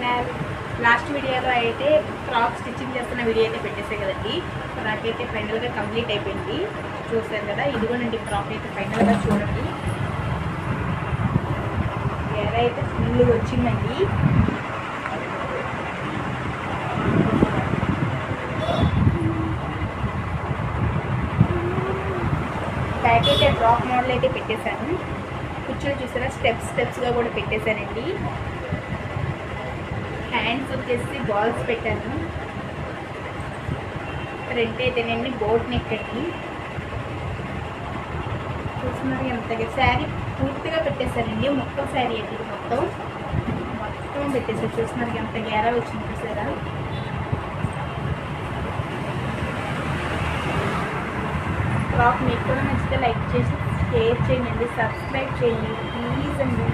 Channel. Last వీడియోలో అయితే frock stitching చేస్తున్న వీడియో అయితే పెట్టేసే కదండి. ఫ్రాక్ అయితే ఫైనల్గా కంప్లీట్ అయిపోయింది, చూసారు కదా. ఇదిగోనండి ఫ్రాక్ అయితే ఫైనల్గా చూడండి. ఎర అయితే ఫుల్ వచ్చిందండి. బ్యాక్ అయితే డ్రాప్ మోడల్ అయితే పెట్టేశాను. కుర్చీలు చూసారా, స్టెప్స్గా కూడా పెట్టేశానండి. హ్యాండ్స్ వచ్చేసి బాల్స్ పెట్టాను. ఫ్రంట్ అయితేనండి బోట్ నెక్ అండి. చూస్తున్నారు ఎంతగా. శారీ పూర్తిగా పెట్టేశానండి, మొత్తం శారీ అండి. మొత్తం పెట్టేసారు. చూస్తున్నారు ఎంత గేరా వచ్చింది చూసారా. ఫ్రాక్ మీకు కూడా నచ్చితే లైక్ చేసి షేర్ చేయండి, సబ్స్క్రైబ్ చేయండి ప్లీజ్ అండి.